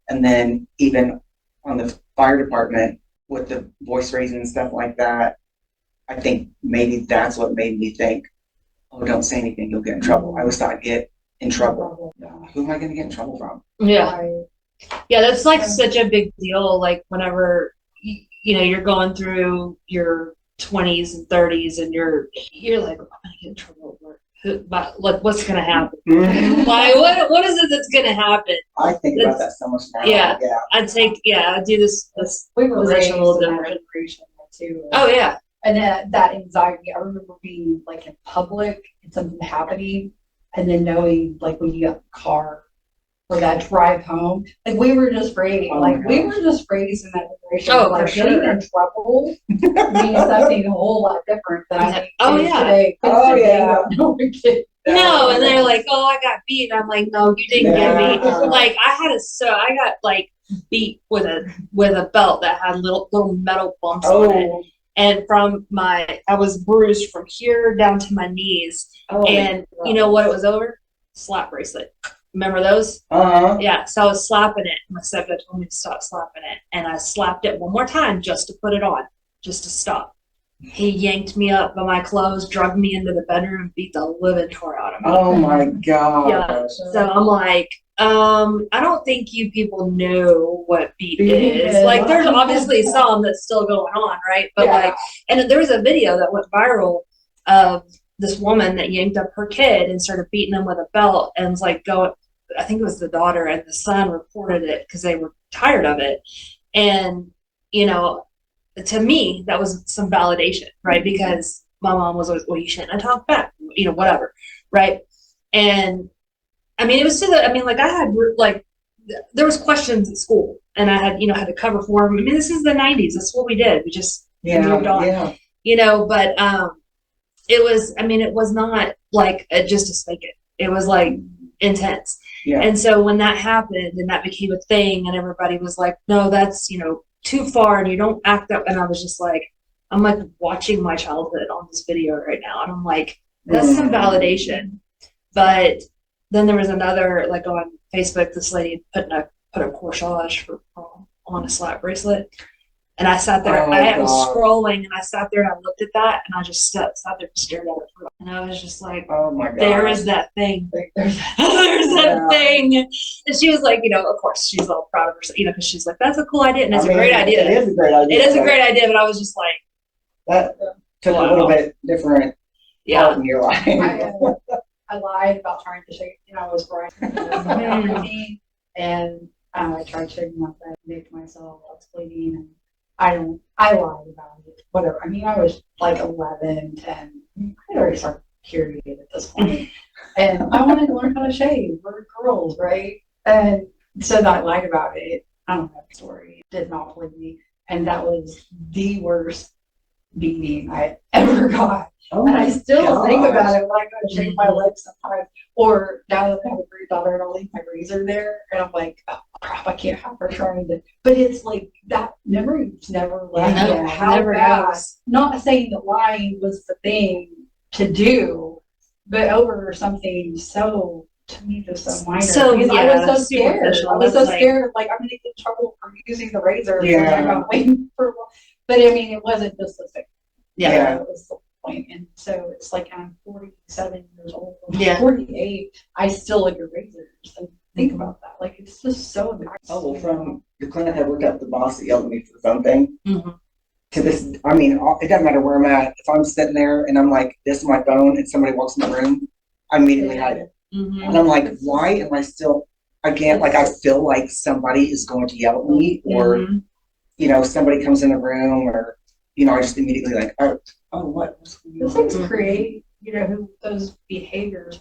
And then even on the fire department with the voice raising and stuff like that, I think maybe that's what made me think, oh, don't say anything, you'll get in trouble. I always thought I'd get in trouble. Who am I going to get in trouble from? Yeah. Yeah, that's like such a big deal. Like whenever you know you're going through your 20s and 30s, and you're like, I'm gonna get in trouble. But like, what's gonna happen? Like, what is it that's gonna happen? I think about that so much now. Yeah, yeah. I do this We were raised position a little in that different. generation too. Oh yeah. And that anxiety, I remember being like in public and something happening, and then knowing, like, when you got the car or that drive home, like, we were just raised, we were just raised in that generation. Oh, like, for sure. Getting in trouble means something a whole lot different than I think Oh, it is yeah. today. Oh, yeah. No, and they're like, oh, I got beat. I'm like, no, you didn't get beat. Like, I got like beat with a belt that had little metal bumps on it. And I was bruised from here down to my knees. And you know what it was over? Slap bracelet. Remember those? Yeah, so I was slapping it. My stepdad told me to stop slapping it. And I slapped it one more time just to put it on, just to stop. He yanked me up by my clothes, dragged me into the bedroom, and beat the living tar out of me. Oh my God. Yeah. So I'm like, I don't think you people know what beat is. Like, there's obviously some that's still going on, right? But like, and there was a video that went viral of this woman that yanked up her kid and started beating him with a belt, and was like I think it was the daughter and the son reported it because they were tired of it. And, you know, to me, that was some validation, right? Because my mom was always, well, you shouldn't have talked back, you know, whatever, right? And I mean, it was like I had, like, there was questions at school, and I had, had to cover for them. I mean, this is the 90s. That's what we did. We just moved on, but it was not like just a spanking. It was like intense. Yeah. And so when that happened and that became a thing, and everybody was like, no, that's, too far, and you don't act up. And I was just like, I'm like watching my childhood on this video right now. And I'm like, that's some validation. But then there was another, like, on Facebook, this lady put a corsage on a slap bracelet. And I sat there, I was scrolling, and I sat there and I looked at that, and I just sat there and stared at it. And I was just like, oh my God, there is that thing. There's that thing. And she was like, of course, she's all proud of herself, because she's like, that's a cool idea. And it's a great idea. It is a great idea. It is a great idea, but I was just like, that took a little bit different part in your life. I lied about trying to shake, I was bright. And I tried shaking my bed, make myself, I was bleeding, and I lied about it, whatever. I mean, I was like 11, 10. I'd already started period at this point. And I wanted to learn how to shave. We're girls, right? And so I lied about it. I don't have a story. It did not believe me. And that was the worst beating I ever got. And I still think about it when I go to shave my legs sometimes. Or now that I have a great daughter, and I'll leave my razor there. And I'm like, oh crap, I can't have her trying to. But it's like that memory's never left. How bad. Not saying that lying was the thing to do, but over something so, to me, just so minor. So I was so scared. I was so scared of, like, I'm going to get in trouble for using the razor. Yeah. I got waiting for. But I mean, it wasn't just the thing. Yeah. It was point. And so it's like I'm 47 years old, Yeah. 48. I still look at razors and think about that. Like, it's just so embarrassing. Oh, well, from the clinic I worked at, the boss that yelled at me for the phone thing, Mhm. to this, I mean, it doesn't matter where I'm at. If I'm sitting there and I'm like, this is my phone, and somebody walks in the room, I immediately hide it. Mhm. And I'm like, why am I still, I can't, like, I feel like somebody is going to yell at me, or, Mhm. you know, somebody comes in the room, or, you know, I just immediately like, oh, what? What's going Those on? things create, you know, who those behaviors,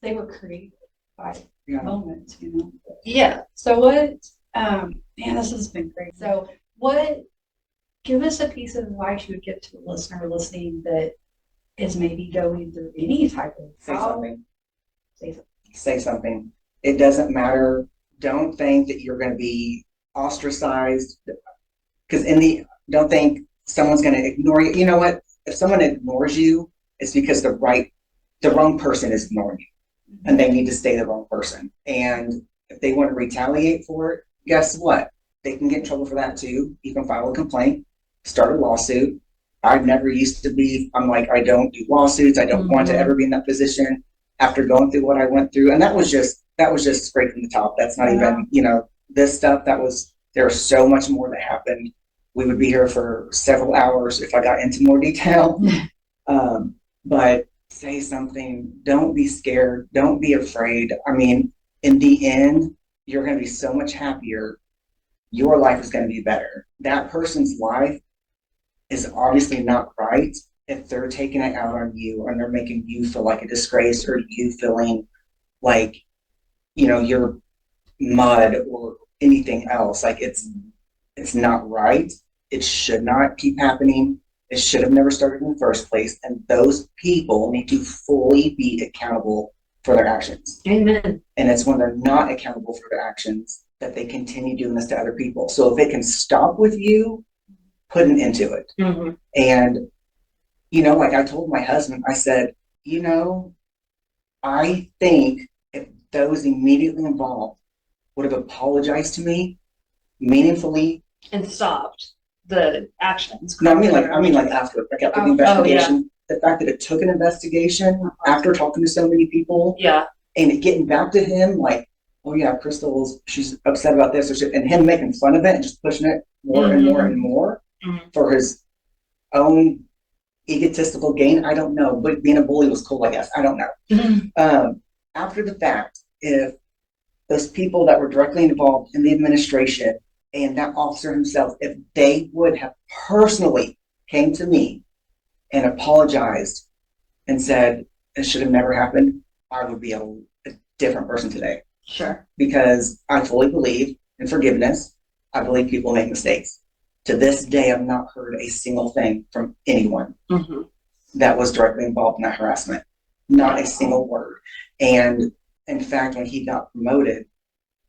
they were created by Yeah. moments, you know. Yeah. So what, man, this has been great. So give us a piece of advice you would give to a listener listening that is maybe going through any type of. Say something. Say something. Say something. It doesn't matter. Don't think that you're going to be ostracized, because don't think someone's going to ignore you. You know what? If someone ignores you, it's because the wrong person is ignoring you, and they need to stay the wrong person. And if they want to retaliate for it, guess what? They can get in trouble for that too. You can file a complaint, start a lawsuit. I never used to be, I'm like, I don't do lawsuits. I don't want to ever be in that position after going through what I went through. And that was just scraping the top. That's not even, you know, this stuff. There's so much more that happened. We would be here for several hours if I got into more detail. But say something. Don't be scared. Don't be afraid. I mean, in the end, you're going to be so much happier. Your life is going to be better. That person's life is obviously not right if they're taking it out on you and they're making you feel like a disgrace, or you feeling like, you know, you're mud or anything else. Like, it's not right. It should not keep happening. It should have never started in the first place. And those people need to fully be accountable for their actions. Amen. And it's when they're not accountable for their actions that they continue doing this to other people. So if it can stop with you, put an end to it. Mm-hmm. And, you know, like I told my husband, I said, you know, I think if those immediately involved would have apologized to me meaningfully And stopped the actions. No, I mean like after the investigation. Yeah. The fact that it took an investigation after talking to so many people. Yeah. And it getting back to him like, oh yeah, she's upset about this, and him making fun of it and just pushing it more and more and more for his own egotistical gain. I don't know, but being a bully was cool, I guess. I don't know. After the fact, if those people that were directly involved in the administration and that officer himself, if they would have personally came to me and apologized and said it should have never happened, I would be a different person today. Sure. Because I fully believe in forgiveness. I believe people make mistakes. To this day, I've not heard a single thing from anyone that was directly involved in that harassment. Not a single word. And in fact, when he got promoted,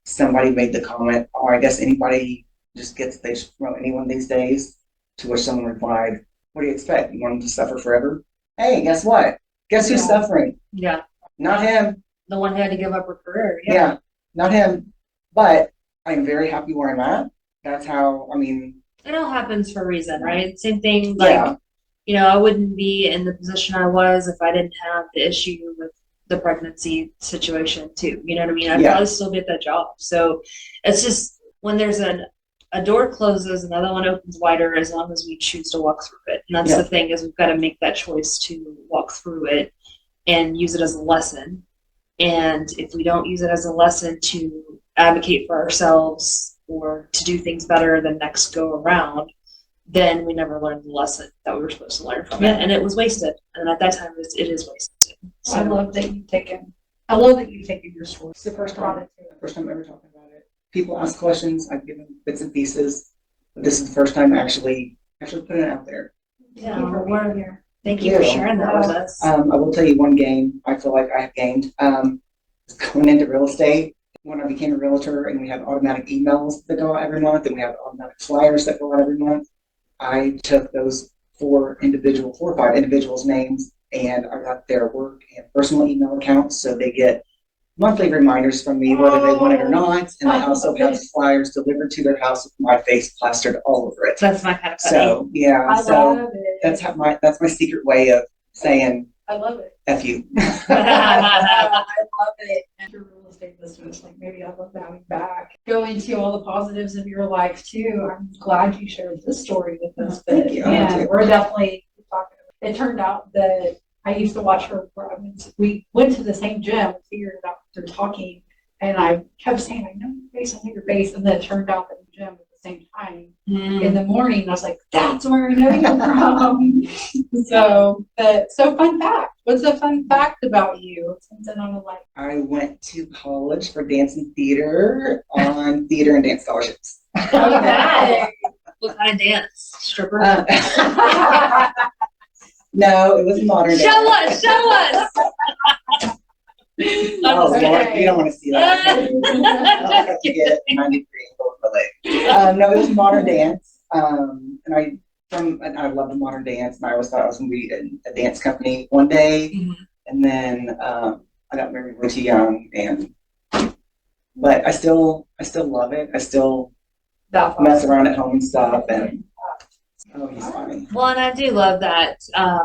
somebody made the comment, oh, I guess anybody they just promote anyone these days, to which someone replied, what do you expect? You want them to suffer forever? Hey, guess what? Guess who's suffering? Yeah. Not him. The one who had to give up her career. Yeah, not him. But I'm very happy where I'm at. That's how, I mean. It all happens for a reason, right? Same thing, like, you know, I wouldn't be in the position I was if I didn't have the issue with the pregnancy situation too. You know what I mean? I'd probably still be at that job. So it's just when there's a door closes, another one opens wider, as long as we choose to walk through it. And that's the thing, is we've got to make that choice to walk through it and use it as a lesson. And if we don't use it as a lesson to advocate for ourselves or to do things better the next go around, then we never learned the lesson that we were supposed to learn from it, and it was wasted. And at that time, it is wasted. So I love that you've taken your story. It's the first time I'm ever talking about it. People ask questions. I've given bits and pieces, but this is the first time actually putting it out there. Yeah, we're here. Thank you for sharing that with us. I will tell you one game I feel like I have gained. Going into real estate, when I became a realtor and we have automatic emails that go out every month and we have automatic flyers that go out every month, I took those 4 or 5 individuals' names and I got their work and personal email accounts, so they get monthly reminders from me, whether they want it or not. And I also have flyers delivered to their house with my face plastered all over it. That's my kind of funny. So yeah, I so love it. that's my secret way of saying I love it. F you. I love it. And your real estate business, like maybe I'd love to have you back. Go into all the positives of your life too. I'm glad you shared this story with us. Thank you. Yeah, we're definitely talking. It turned out that I used to watch her. We went to the same gym, figured it out through talking, and I kept saying, "I know your face, I know your face," and then it turned out that the gym at the same time in the morning. I was like, "That's where I know you from." So fun fact. What's a fun fact about you? Something on the like. I went to college for dance and theater on theater and dance scholarships. Okay. What kind of dance? Stripper? No, it was modern dance. Show us! Oh, Okay. Lord, you don't want to see that. I'll have to get 93 and go for the leg. No, it was modern dance. And I loved modern dance, and I always thought I was going to be in a dance company one day. Mhm. And then I got married way too young, but I still love it. I still mess around at home and stuff, and oh, he's funny. Well, and I do love that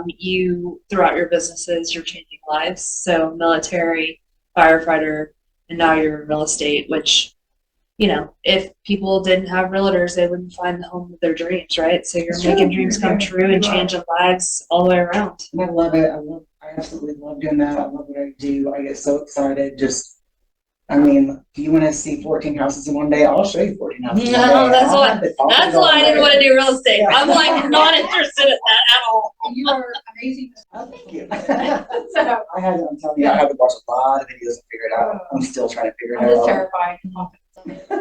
you, throughout your businesses, you're changing lives. So military, firefighter, and now you're in real estate, which, you know, if people didn't have realtors, they wouldn't find the home of their dreams, right? So you're making dreams come true and changing lives all the way around. And I love it. I absolutely love doing that. I love what I do. I get so excited. I mean, if you want to see 14 houses in one day, I'll show you 14 houses in one day. No, that's I'll why have the coffee that's all why I didn't day. want to do real estate. Yeah. I'm like not interested in that at all. You are amazing. Oh, thank you. So, I'm telling you, I had to watch a lot of videos and figure it out. I'm still trying to figure it I'm just out. terrified.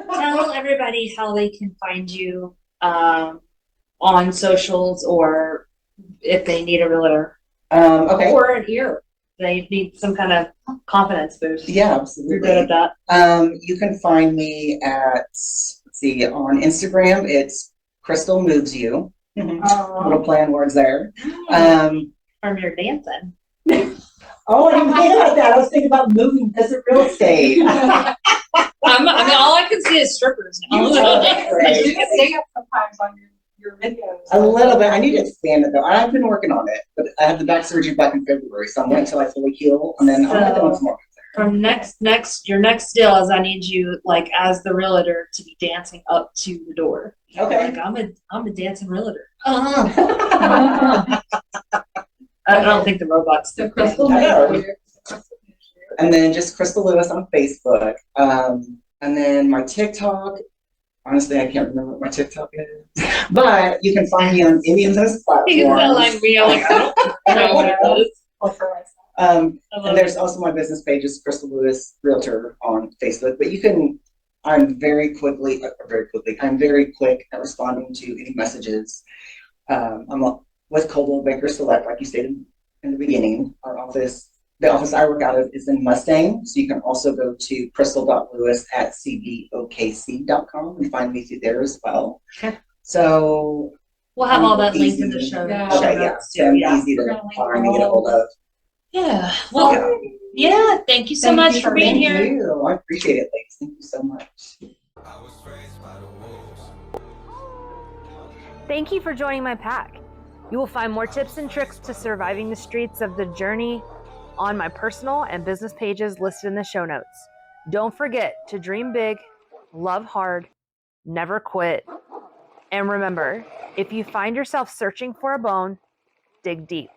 Tell everybody how they can find you on socials, or if they need a realtor, Okay. or an ear. They need some kind of confidence boost. Yeah, You're absolutely. good at that. You can find me at, on Instagram, it's Crystal Moves You. Little play on words there. From your dancing. Oh, I didn't think about that. I was thinking about moving because of real estate. I mean, all I can see is strippers now. You You say it sometimes on your videos. A little bit. I need to expand it though. I've been working on it, but I had the back surgery back in February, so I'm waiting until I fully heal, and then I'll doing some more. From your next deal is I need you, like, as the realtor, to be dancing up to the door. Okay. Like, I'm a dancing realtor. I don't think the robots So do. Crystal, I know. Moves You. And then just Crystal Lewis on Facebook. And then my TikTok, honestly, I can't remember what my TikTok is. But you can find me on any of those platforms. You sound like me. I'm like, I don't know what it is. And there's also my business page is Crystal Lewis Realtor on Facebook. But I'm very quick at responding to any messages. I'm with Coldwell Banker Select, like you stated in the beginning. The office I work out of is in Mustang, so you can also go to crystal.lewis@cbokc.com and find me through there as well. Okay. So We'll have all that linked in the show. Yeah. okay, yeah, so I'm easy to find and get a hold of. Yeah. Well, yeah. Thank you so much for being here. Thank you. I appreciate it, ladies. Thank you so much. Thank you for joining my pack. You will find more tips and tricks to surviving the streets of the journey on my personal and business pages listed in the show notes. Don't forget to dream big, love hard, never quit. And remember, if you find yourself searching for a bone, dig deep.